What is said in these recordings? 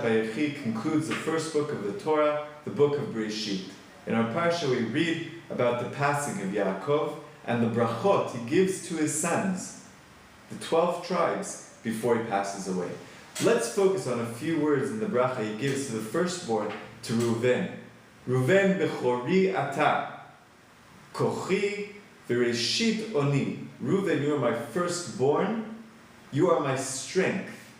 Vayechi concludes the first book of the Torah, the book of Bereshit. In our Parashat we read about the passing of Yaakov and the brachot he gives to his sons, the 12 tribes, before he passes away. Let's focus on a few words in the bracha he gives to the firstborn, to Reuven. Reuven bechori ata, kochi v'reshit oni. Reuven, you are my firstborn, you are my strength,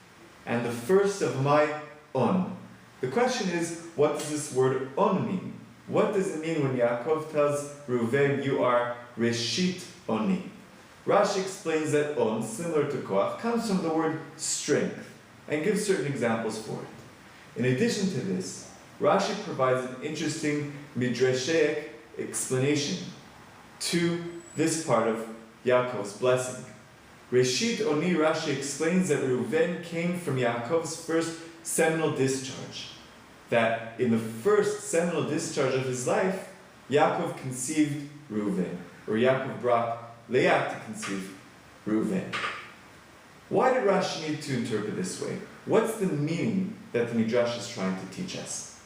and the first of my on. The question is, what does this word on mean? What does it mean when Yaakov tells Reuven, you are reshit oni? Rashi explains that on, similar to koach, comes from the word strength, and gives certain examples for it. In addition to this, Rashi provides an interesting midrashic explanation to this part of Yaakov's blessing. Reshit Oni, Rashi explains that Reuven came from Yaakov's first seminal discharge. That in the first seminal discharge of his life, Yaakov conceived Reuven, or Yaakov brought Leah to conceive Reuven. Why did Rashi need to interpret this way? What's the meaning that the Midrash is trying to teach us?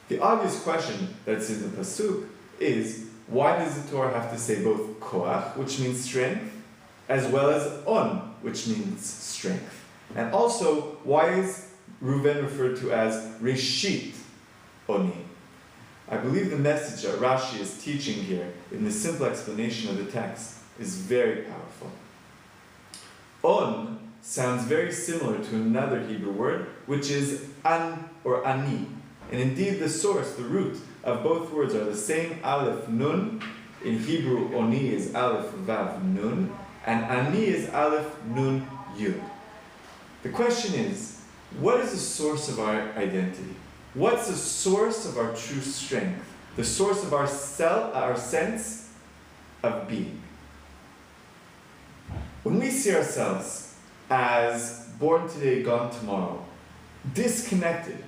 The obvious question that's in the Pasuk is, why does the Torah have to say both koach, which means strength, as well as on, which means strength? And also, why is Reuven referred to as reshit oni? I believe the message that Rashi is teaching here in the simple explanation of the text is very powerful. On sounds very similar to another Hebrew word, which is an or ani. And indeed the source, the root of both words are the same, aleph nun. In Hebrew, oni is aleph vav nun, and ani is aleph nun yud. The question is, what is the source of our identity? What's the source of our true strength? The source of our sense of being? When we see ourselves as born today, gone tomorrow, disconnected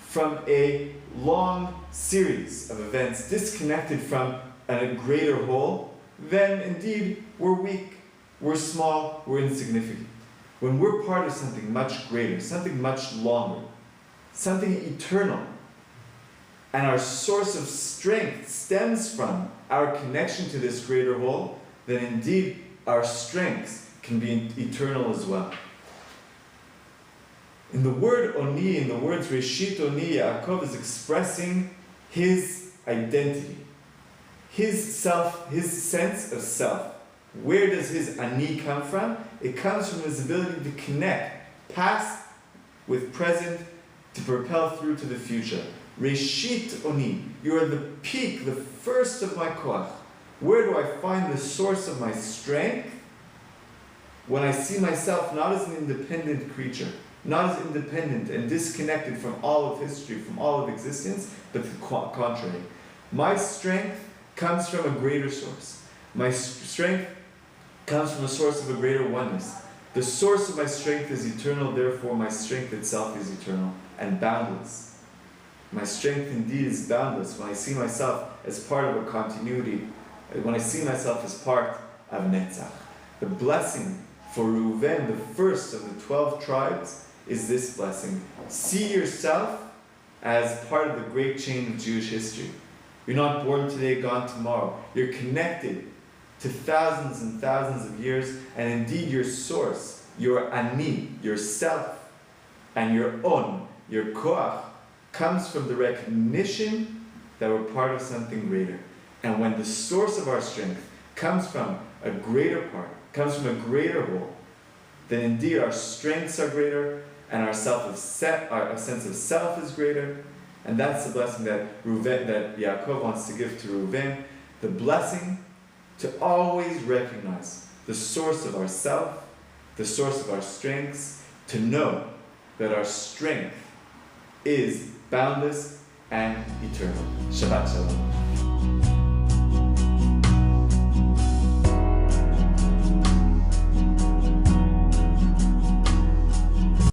from a long series of events, disconnected from a greater whole, then indeed we're weak, we're small, we're insignificant. When we're part of something much greater, something much longer, something eternal, and our source of strength stems from our connection to this greater whole, then indeed our strengths can be eternal as well. In the word oni, in the words reshit oni, Yaakov is expressing his identity, his self, his sense of self. Where does his ani come from? It comes from his ability to connect past with present, to propel through to the future. Reshit oni, you are the peak, the first of my koach. Where do I find the source of my strength? When I see myself not as an independent creature, not as independent and disconnected from all of history, from all of existence, but the contrary. My strength comes from a greater source. My strength comes from a source of a greater oneness. The source of my strength is eternal, therefore my strength itself is eternal and boundless. My strength indeed is boundless when I see myself as part of a continuity, when I see myself as part of Netzach. The blessing for Reuven, the first of the 12 tribes, is this blessing. See yourself as part of the great chain of Jewish history. You're not born today, gone tomorrow. You're connected to thousands and thousands of years, and indeed your source, your ani, your self, and your on, your koach, comes from the recognition that we're part of something greater. And when the source of our strength comes from a greater part, comes from a greater whole, then indeed our strengths are greater, and our sense of self is greater, and that's the blessing that Yaakov wants to give to Reuven, the blessing to always recognize the source of our self, the source of our strengths, to know that our strength is boundless and eternal. Shabbat Shalom.